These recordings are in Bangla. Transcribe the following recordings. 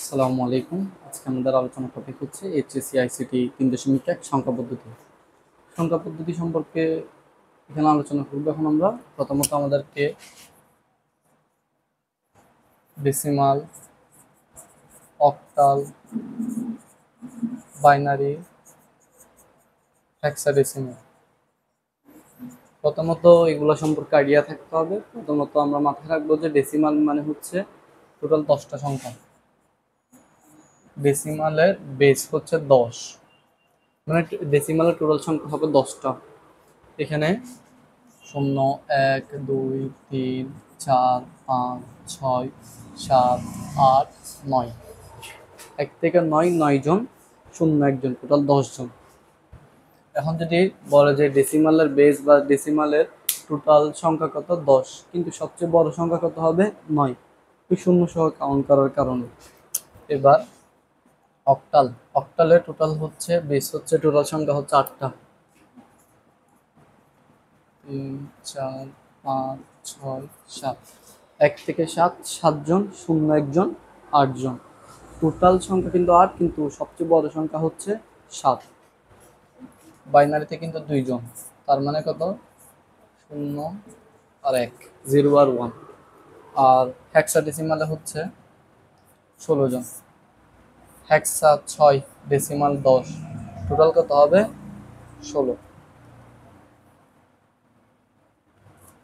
আসসালামু আলাইকুম। আজকে আমাদের আলোচনা টপিক হচ্ছে এইচএসসি আইসিটি 3.1 সংখ্যা পদ্ধতি। সংখ্যা পদ্ধতি সম্পর্কে এখানে আলোচনা করব। এখন আমরা প্রথমত আমাদেরকে ডেসিমাল, অক্টাল, বাইনারি, হেক্সাডেসিমাল প্রথমত এগুলো সম্পর্কে আইডিয়া থাকতে হবে। প্রথমত আমরা মাথায় রাখবো যে ডেসিমাল মানে হচ্ছে টোটাল 10টা সংখ্যা। ডেসিমালের বেস হচ্ছে 10, মানে ডেসিমালের টোটাল সংখ্যা হবে 10টা। এখানে 0, 1, 2, 3, 4, 5, 6, 7, 8, 9, 1 থেকে 9, 9 জন, 0 একজন, টোটাল 10 জন। এখন যদি বলে যে ডেসিমালের বেস বা ডেসিমালের টোটাল সংখ্যা কত, 10, কিন্তু সবচেয়ে বড় সংখ্যা কত হবে, 9, ওই 0 সহ কাউন্ট করার কারণে। এবার অক্টাল, অক্টালের টোটাল হচ্ছে বেস হচ্ছে টোটাল সংখ্যা হচ্ছে 8টা। 3, 4, 5, 6, 7, 1 থেকে 7, 7 জন, 0 একজন, 8 জন। টোটাল সংখ্যা কিন্তু 8, কিন্তু সবচেয়ে বড় সংখ্যা হচ্ছে 7। বাইনারিতে কিন্তু 2 জন, তার মানে কত, 0 আর 1, 0 আর 1। আর হেক্সাডেসিমালে হচ্ছে 16 জন, হেক্সা 6, ডেসিমাল 10, টোটাল কত হবে, 16।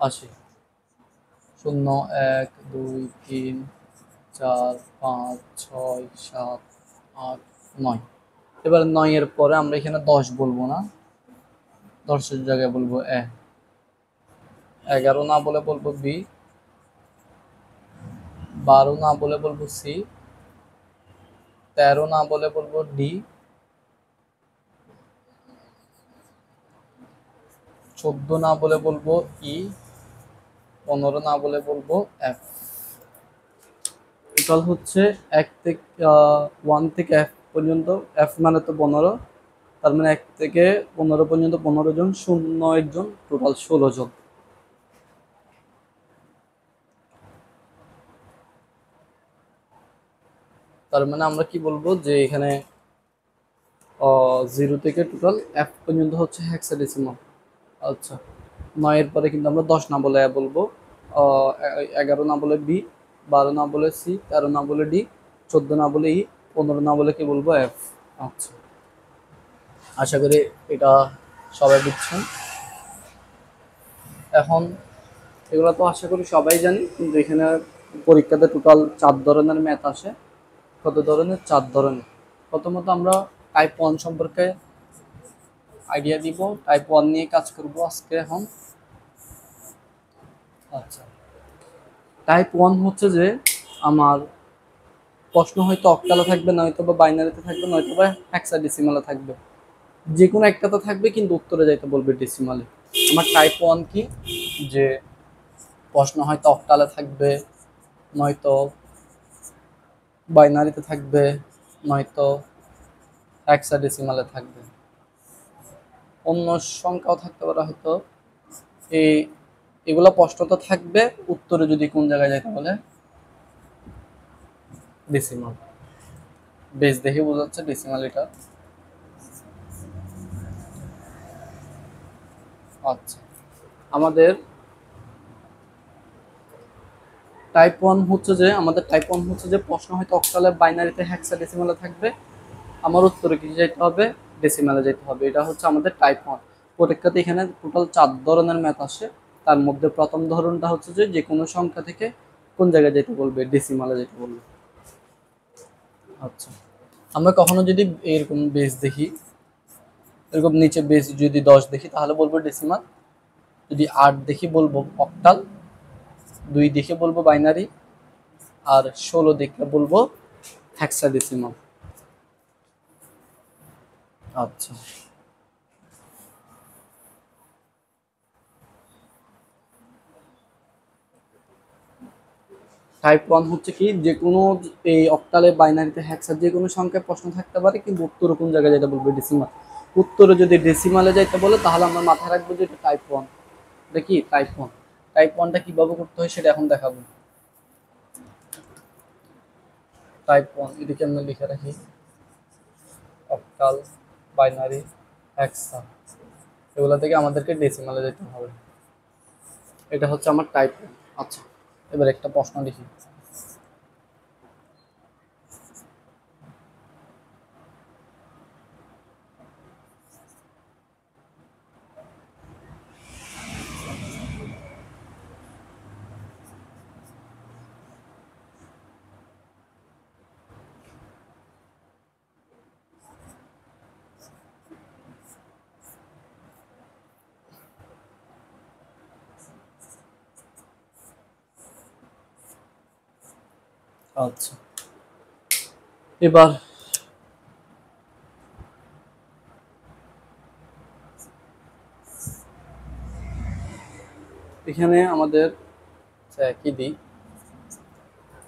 80, 0, 1, 2, 3, 4, 5, 6, 7, 8, 9। এবার 9 এর পরে আমরা এখানে 10 বলবো না, 10-এর জায়গায় বলবো এ। 11 না বলে বলবো বি, 12 না বলে বলবো সি, 13 না বলে বলবো ডি, 14 না বলে বলবো ই, 15 না বলে বলবো এফ। টোটাল হচ্ছে 1 থেকে এফ পর্যন্ত, এফ মানে তো 15, তার মানে 1 থেকে 15 পর্যন্ত 15 জন, 0 একজন, টোটাল 16 জন। তার মানে আমরা কি বলবো যে এখানে 0 থেকে টোটাল এফ পর্যন্ত হচ্ছে হেক্সাডেসিমাল। আচ্ছা, 9 এর পরে কিন্তু আমরা 10 না বলে এ বলবো, 11 না বলে বি, 12 না বলে সি, 13 না বলে ডি, 14 না বলে ই, 15 না বলে কি বলবো এফ। আচ্ছা, আশা করি এটা সবাই বুঝছেন। এখন এগুলো তো আশা করি সবাই জানি, কিন্তু এখানে পরীক্ষাতে টোটাল 4 ধরনের ম্যাথ আসে। কত ধরনের, 4 ধরনের। প্রথমত আমরা টাইপ 1 সম্পর্কে আইডিয়া দিব, টাইপ 1 নিয়ে কাজ করব আজকে এখন। আচ্ছা, টাইপ 1 হচ্ছে যে আমার প্রশ্ন হয়তো অক্টালে থাকবে, নয়তো বা বাইনারিতে থাকবে, নয়তো বা হেক্সাডেসিমালে থাকবে, যে কোনো একটাতে থাকবে, কিন্তু উত্তরে যাইতে বলবে ডেসিমালে। আমার টাইপ 1 কি, যে প্রশ্ন হয়তো অক্টালে থাকবে, নয়তো বাইনারিতে থাকবে, নয়তো হেক্সাডেসিমালে থাকবে। অন্য সংখ্যাও থাকতে পারে হয়তো। এই এগুলো প্রশ্ন তো থাকবে, উত্তরে যদি কোন জায়গায় যাইতে বলে ডেসিমাল। বেস দেখে বোঝা যাচ্ছে ডেসিমাল এটা। আচ্ছা, আমাদের টাইপ 1 হচ্ছে যে প্রশ্ন হয়তো অক্টালে, বাইনারিতে, হেক্সাডেসিমালে থাকবে, আমার উত্তরে কি যেতে হবে, ডেসিমালে যেতে হবে। এটা হচ্ছে আমাদের টাইপ 1। পরীক্ষাতে এখানে টোটাল 4 ধরনের ম্যাথ আসে। তার মধ্যে প্রথম ধরনটা হচ্ছে যে কোনো সংখ্যা থেকে কোন জায়গায় যেতে বলবে, ডেসিমালে যেতে বলবে। আচ্ছা, আমরা কখনো যদি এরকম বেস দেখি, এরকম নিচে বেস যদি 10 দেখি তাহলে বলবো ডেসিমাল, যদি 8 দেখি বলবো অক্টাল, 2 দেখে বলবো বাইনারি, আর 16 দেখে বলবো হেক্সাডেসিমাল। আচ্ছা, টাইপ 1 হচ্ছে কি, যে কোনো এই অক্টালে, বাইনারিতে, হেক্সার যে কোনো সংখ্যায় প্রশ্ন থাকতে পারে, কিন্তু উত্তরে কোন জায়গায় যেতে বলবে, ডেসিমাল। উত্তরে যদি ডেসিমালে যাইতে বলে তাহলে আমরা মাথায় রাখবো যে এটা টাইপ 1। এটা কি টাইপ 1। টাইপ 1টা কিভাবে করতে হয় সেটা এখন দেখাবো। টাইপ 1 এদিকে আমরা লিখে রাখি অক্টাল, বাইনারি, হেক্সা, এগুলো থেকে আমাদেরকে ডেসিমালে যেতে হবে। এটা হচ্ছে আমার টাইপ 1। আচ্ছা, এবার একটা প্রশ্ন লিখি। আচ্ছা, এবার এখানে আমাদের কি দিই,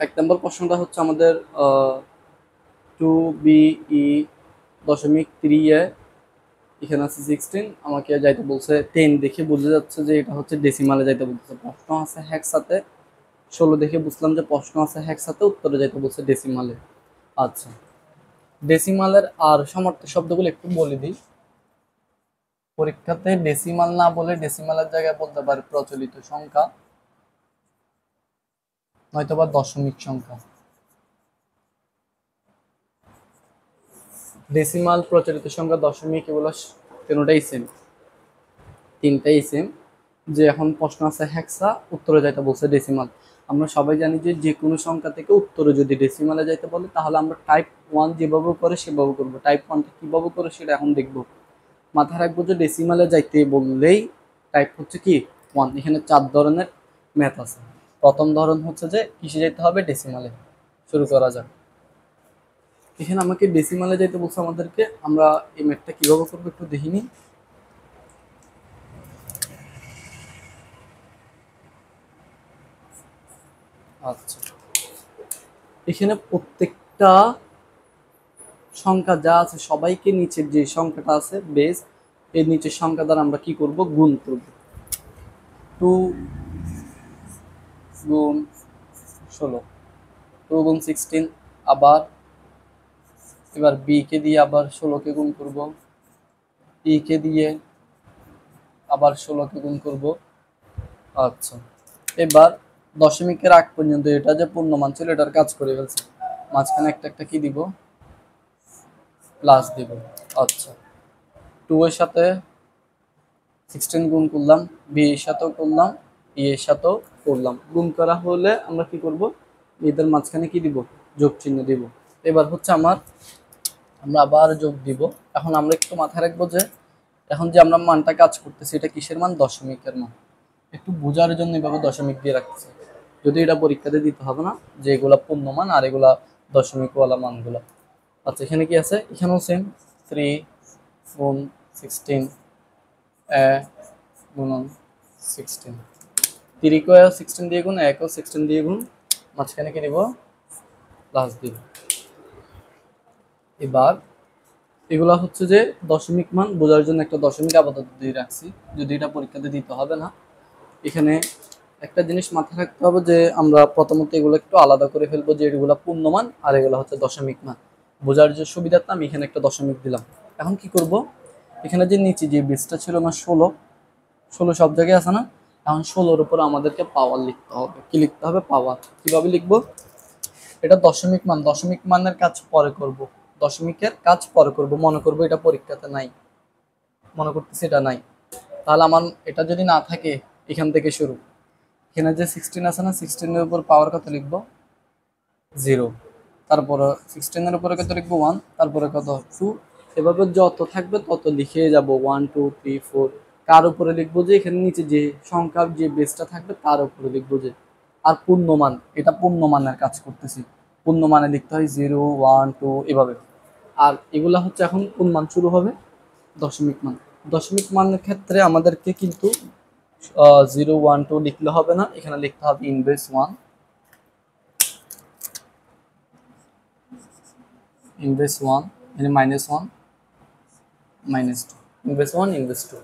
1 নম্বর প্রশ্নটা হচ্ছে আমাদের 2BE.3 এখানে আছে 16, আমাকে যাইতে বলছে 10 দেখে বোঝা যাচ্ছে যে এটা হচ্ছে ডেসিমালে যাইতে বলছে। প্রশ্ন আছে হেক্সাতে, 16 দেখে বুঝলাম যে প্রশ্ন আছে হেক্সাতে, উত্তরে যাইতে বলছে ডেসিমালে। আচ্ছা, ডেসিমালের আর সমার্থক শব্দগুলো একটু বলে দিই। পরীক্ষাতে ডেসিমাল না বলে ডেসিমালের জায়গায় বলতে পারে প্রচলিত সংখ্যা, নয়তোবা দশমিক সংখ্যা। ডেসিমাল, প্রচলিত সংখ্যা, দশমিক, এগুলো তিনটাই সেম, তিনটাই সেম। যে এখন প্রশ্ন আছে হেক্সা, উত্তরে যাইতে বলছে ডেসিমাল। আমরা সবাই জানি যে যে কোনো সংখ্যা থেকে উত্তরে যদি ডেসিমালে যাইতে বলে তাহলে আমরা টাইপ 1 যেভাবে করে সেভাবে করবো। টাইপ 1টা কীভাবে করে সেটা এখন দেখবো। মাথায় রাখবো যে ডেসিমালে যাইতে বললেই টাইপ হচ্ছে কি 1। এখানে 4 ধরনের ম্যাথ আছে। প্রথম ধরন হচ্ছে যে কিসে যেতে হবে, ডেসিমালে। শুরু করা যাক। এখানে আমাকে ডেসিমালে যাইতে বলছে আমাদেরকে, আমরা এই ম্যাথটা কীভাবে করবো একটু দেখিনি। আচ্ছা, এখানে প্রত্যেকটা সংখ্যা যা আছে সবাইকে নিচের যে সংখ্যাটা আছে বেস, এই নিচের সংখ্যা দ্বারা আমরা কি করব, গুণ করব। 2 গুণ 16, 2 গুণ 16। আবার এবার বি কে দিয়ে আবার 16কে গুণ করব, ই কে দিয়ে আবার 16কে গুণ করব। আচ্ছা, এবার দশমিকের আগ পর্যন্ত এটা যে পূর্ণমান ছিল এটার কাজ করে ফেলছি, মাঝখানে একটা একটা কি দিব, প্লাস দিব। আচ্ছা, 2 এর সাথে 16 গুণ করলাম, বি এর সাথেও করলাম, ই এর সাথেও করলাম। গুণ করা হলে আমরা কি করব, এদের মাঝখানে কি দিব, যোগ চিহ্ন দিব। এবার হচ্ছে আমরা আবার যোগ দিব। এখন আমরা একটু মাথায় রাখবো যে এখন যে আমরা মানটা কাজ করতেছি এটা কিসের মান, দশমিকের মান। একটু বোঝার জন্য এভাবে দশমিক দিয়ে রাখতেছি, যদি এটা পরীক্ষাতে দিতে হবে না যে এগুলা পূর্ণমান আর এগুলা দশমিকওয়ালা মানগুলা। আচ্ছা, এখানে কি আছে, এখানেও সেম, 3 গুণ 16 গুণন 16, 3 কে 16 দিয়ে গুণ, 1 ও 16 দিয়ে গুণ, মাঝখানে কি দিব, প্লাস দিব। এবার এগুলা হচ্ছে যে দশমিক মান, বোঝার জন্য একটা দশমিক আপাতত দিয়ে রাখছি, যদি এটা পরীক্ষাতে দিতে হবে না। এখানে একটা জিনিস মাথায় রাখতে হবে যে আমরা প্রথমত এগুলো একটু আলাদা করে ফেলবো, যে এগুলো পূর্ণমান আর এগুলো হচ্ছে দশমিক মান। বোঝার যে সুবিধাটা আমি এখানে একটা দশমিক দিলাম। এখন কি করব, এখানে যে নিচে যে বেসটা ছিল না 16, 16 সব জায়গায় আছে না, এখন 16-র উপর আমাদেরকে পাওয়ার লিখতে হবে। কি লিখতে হবে, পাওয়ার। কিভাবে লিখবো, এটা দশমিক মান, দশমিক মানের কাজ পরে করব, দশমিকের কাজ পরে করব। মনে করবো এটা পরীক্ষাতে নাই, মনে করতেছি এটা নাই, তাহলে আমার এটা যদি না থাকে এখান থেকে শুরু। এখানে যে 16 আছে না, 16-এর উপর পাওয়ার কত লিখবো, 0। তারপরে 16-এর উপরে কত লিখবো, 1। তারপরে কত, 2। এভাবে যত থাকবে তত লিখে যাব, 1 2 3 4। কার উপরে লিখবো, যে এখানে নিচে যে সংখ্যার যে বেসটা থাকবে তার উপরে লিখবো যে। আর পূর্ণমান, এটা পূর্ণমানের কাজ করতেছি, পূর্ণমানে লিখতে হয় 0 1 2 এভাবে। আর এগুলা হচ্ছে এখন কোন মান শুরু হবে, দশমিক মান। দশমিক মানের ক্ষেত্রে আমাদেরকে কিন্তু 0 1 2 লিখলে হবে না, এখানে লিখতে হবে ইনভার্স 1, ইনভার্স 1, এখানে -1 -2, ইনভার্স 1 ইনভার্স 2।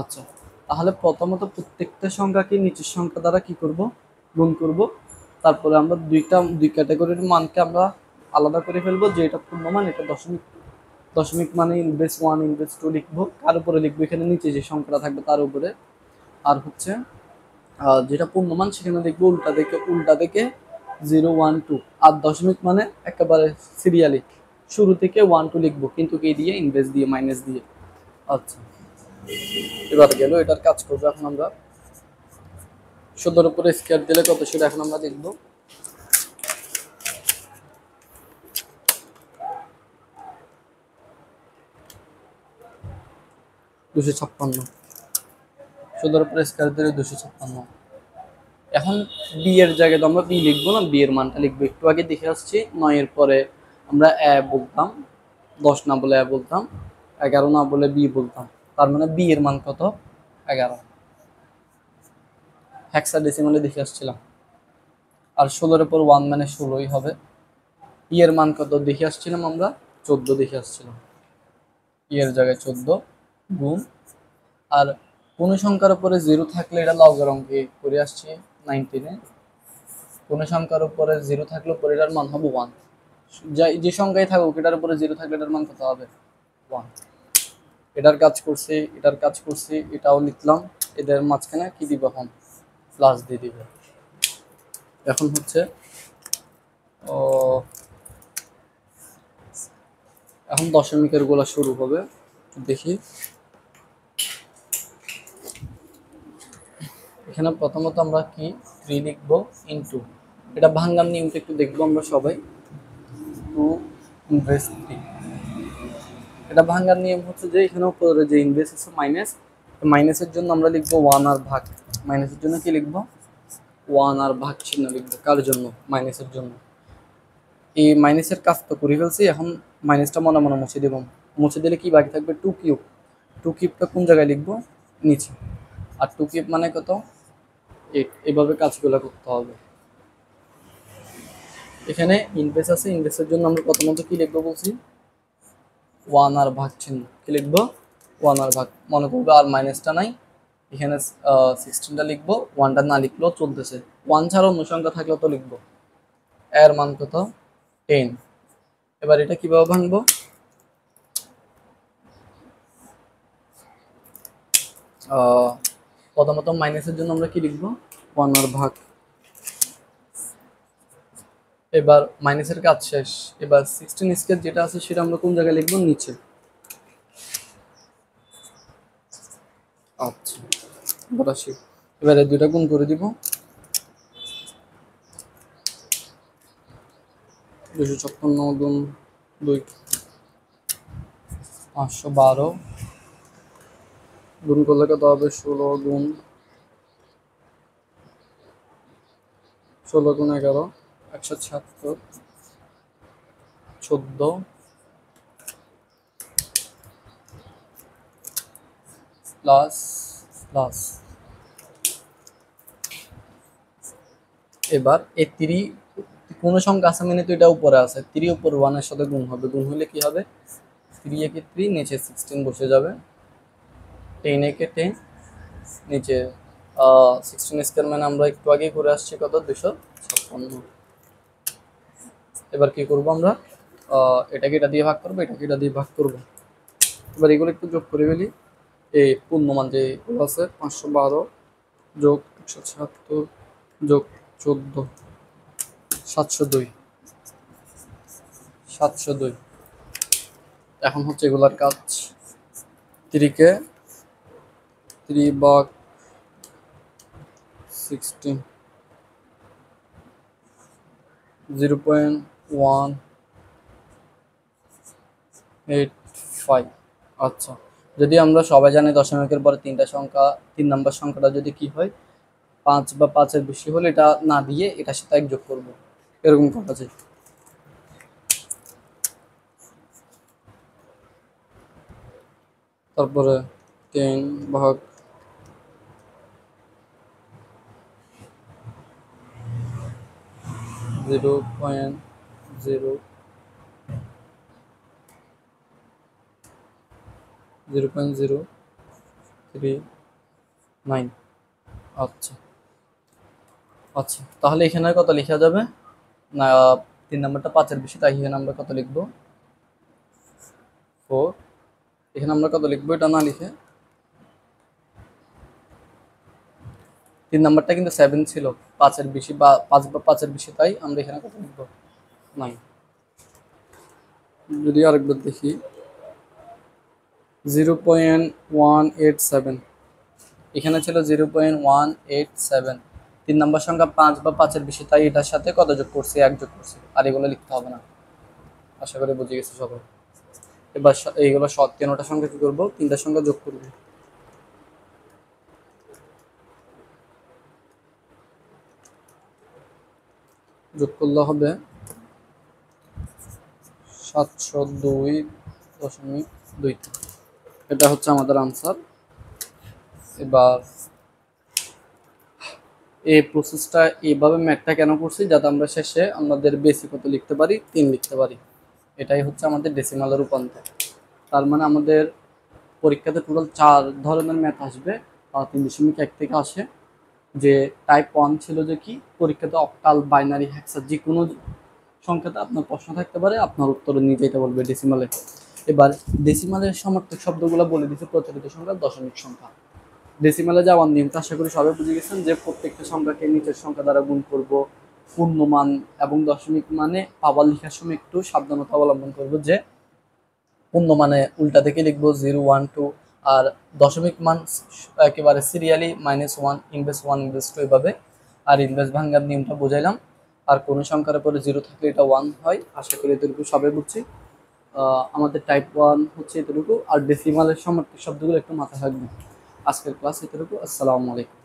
আচ্ছা, তাহলে প্রথমত প্রত্যেকটা সংখ্যাকে নিচের সংখ্যা দ্বারা কি করব, গুণ করব। তারপরে আমরা দুই ক্যাটাগরির মানকে আমরা আলাদা করে ফেলবো যে এটা পূর্ণমান, এটা দশমিক। দশমিক মানে ইনভেস 1 ইনভেস 2 লিখবো, কার উপরে লিখবো এখানে নিচে যে সংখ্যাটা থাকবে তার উপরে। আর হচ্ছে যেটা পূর্ণমান সেখানে দেখবো উল্টা দিকে 0 1 2। আর দশমিক মানে একেবারে সিরিয়ালি শুরু থেকে 1 2 লিখবো, কিন্তু কি দিয়ে, ইনভেস দিয়ে, মাইনাস দিয়ে। আচ্ছা, এবার গেল, এটার কাজ করবো এখন আমরা। ১৬ উপরে স্কয়ার দিলে কত সেটা এখন আমরা দেখবো। 256। ১৬ উপরে স্কয়ার দিলে 256। এখন বি এর জায়গায় তো আমরা বি লিখবো না, বি এর মানটা লিখবো। একটু আগে দেখে আসছি ৯ এর পরে আমরা এ বলতাম, ১০ না বলে এ বলতাম, ১১ না বলে বি বলতাম। তার মানে বি এর মান কত, ১১। হেক্সাডেসিমালে দেখে আসছিলাম। আর ১৬ এর পর 1 মানে ১৬ই হবে। ই এর মান কত দেখে আসছিলাম আমরা, ১৪ দেখে আসছিলাম। ই এর জায়গায় ১৪ গুণ, আর কোনো সংখ্যার উপরে 0 থাকলে এটা লগের অঙ্কে করে আসছি 19-এ। কোনো সংখ্যার উপরে 0 থাকলে পরে এটার মান হবে 1। যে সংখ্যায় থাকুক এটার উপরে 0 থাকলে এটার মান কত হবে, 1। এটার কাজ করছি, এটার কাজ করছি, এটাও লিখলাম। এদের মাঝখানে কি দিব এখন, প্লাস দিয়ে দিব। এখন হচ্ছে ও এখন দশমিকের গোলা শুরু হবে, দেখি। এখানে প্রথমত আমরা কি 3 লিখবো ইনটু, এটা ভাঙার নিয়মটা একটু দেখবো আমরা সবাই। 2 ইনভার্স 3, এটা ভাঙার নিয়ম হচ্ছে যে এখানে উপরে যে ইনভার্স আছে মাইনাস, মাইনাসের জন্য আমরা লিখবো 1 আর ভাগ। মাইনাসের জন্য কি লিখবো, 1 আর ভাগ চিহ্ন লিখবো। কার জন্য, মাইনাসের জন্য। এই মাইনাসের কাজ তো করে ফেলছি, এখন মাইনাসটা মনে মনে মুছে দেব। মুছে দিলে কি বাকি থাকবে, 2 কিউব। 2 কিউবটা কোন জায়গায় লিখবো, নিচে। আর 2 কিউব মানে কত, 8। এভাবে কাজগুলো করতে হবে। এখানে ইনভেস আছে, ইনভেসের জন্য আমরা প্রথমত কি লিখবো বলছি, 1 আর ভাগ চিহ্ন। কি লিখবো, 1 আর ভাগ। মনে করবো আর মাইনাসটা নাই, এখানে 16টা লিখবো, 1টা না লিখলেও চলতেছে। 1 ছাড়া অন্য সংখ্যা থাকলেও তো লিখবো। এর মান কত, 10। এবার এটা কিভাবে ভাঙবো, প্রথমত মাইনাসের জন্য আমরা কি লিখবো, 1 আর ভাগ। এবার মাইনাসের কাজ শেষ। এবার 16 স্কয়ার যেটা আছে সেটা আমরা কোন জায়গায় লিখবো, নিচে। আচ্ছা, এবার আসি, এবারে দুইটা গুণ করে দিব। 256 গুণ 2, 512 গুণ করলে কত হবে, 16 গুণ 11, 176, 14 প্লাস প্লাস। এবার এই 3 কোন সংখ্যা আছে মানে তো এটা উপরে আছে, 3 উপর 1 এর সাথে গুণ হবে। গুণ হলে কি হবে, 3 একে 3, নিচে 16 বসে যাবে। 10 একে 10, নিচে 16 স্কয়ার মানে আমরা একটু আগে করে আসছি কত, 256। এবার কি করব আমরা, এটাকে এটা দিয়ে ভাগ করবো, এটাকে এটা দিয়ে ভাগ করবো। এবার এগুলো একটু যোগ করে ফেলি। এই পূর্ণমান যেগুলো আছে, 512 যোগ 176 যোগ 14, 702। 702। এখন হচ্ছে এগুলার কাজ, 3 কে 3 ভাগ 16, 0.185। আচ্ছা, যদি আমরা সবাই জানি দশমিকের পরে 3টা সংখ্যা, 3 নম্বর সংখ্যাটা যদি কি হয় 5 বা 5-এর বেশি হলে এটা না দিয়ে এটার সাথে 1 যোগ করবো, এরকম করা যায়। তারপরে 10 ভাগ 0.039। আচ্ছা আচ্ছা, তাহলে এখানে কত লেখা যাবে না, 3 নাম্বারটা 5 এর বেশি, তাই এখানে আমরা কত লিখবো 4। এখানে আমরা কত লিখবো এটা না লিখে, 3 নাম্বারটা কিন্তু 7 ছিল, 5 এর বেশি বা 5 এর বেশি, তাই আমরা এখানে কত লিখবো 9। যদি আরেকবার দেখি 0.187, এখানে ছিল 0.187। 3 নাম্বার সংখ্যা 5 বা 5 এর বেশি, তাই এটার সাথে কত যোগ করছি 1 যোগ করছি, আর এগুলো লিখতে হবে না। আশা করি বুঝে গেছি সবাই। এবার এইগুলো সব 3টা সংখ্যা কি করবো, 3টা সংখ্যা যোগ করবো। যোগ করলে হবে 702.2। এটা হচ্ছে আমাদের আনসার। এবার এই প্রসেসটা এইভাবে ম্যাথটা কেন করছি, যাতে আমরা শেষে আমাদের বেসিক কত লিখতে পারি, 3 লিখতে পারি। এটাই হচ্ছে আমাদের ডেসিমালের রূপান্তর। তার মানে আমাদের পরীক্ষাতে টোটাল 4 ধরনের ম্যাথ আসবে, 3.1 থেকে আসে। যে টাইপ 1 ছিল যে কি, পরীক্ষাতে অক্টাল, বাইনারি, হেক্সা যে কোনো সংখ্যাতে আপনার প্রশ্ন থাকতে পারে, আপনার উত্তর নিয়ে যেতে বলবে ডেসিমালে। এবার ডেসিমালের সমার্থক শব্দগুলো বলে দিচ্ছে, প্রচলিত সংখ্যা, দশমিক সংখ্যা। ডেসিমালে যাওয়ার নিয়মটা আশা করি সবাই বুঝে গেছেন, যে প্রত্যেকটা সংখ্যাকে নিচের সংখ্যা দ্বারা গুণ করব। পূর্ণমান এবং দশমিক মানে পাওয়ার লেখার সময় একটু সাবধানতা অবলম্বন করব, যে পূর্ণ মানে উল্টা থেকে লিখবো 0 1 2, আর দশমিক মান একেবারে সিরিয়ালি -1 ইনভেস 1 ইনভেস 2 এভাবে। আর ইনভেস ভাঙার নিয়মটা বোঝাইলাম। আর কোনো সংখ্যার পরে 0 থাকলে এটা 1 হয়। আশা করি এতটুকু সবাই বুঝছি। আমাদের টাইপ 1 হচ্ছে এতটুকু, আর ডেসিমালের সমার্থক শব্দগুলো একটু মাথায় রাখবেন। আজকের ক্লাস এতটুকু। আসসালামু আলাইকুম।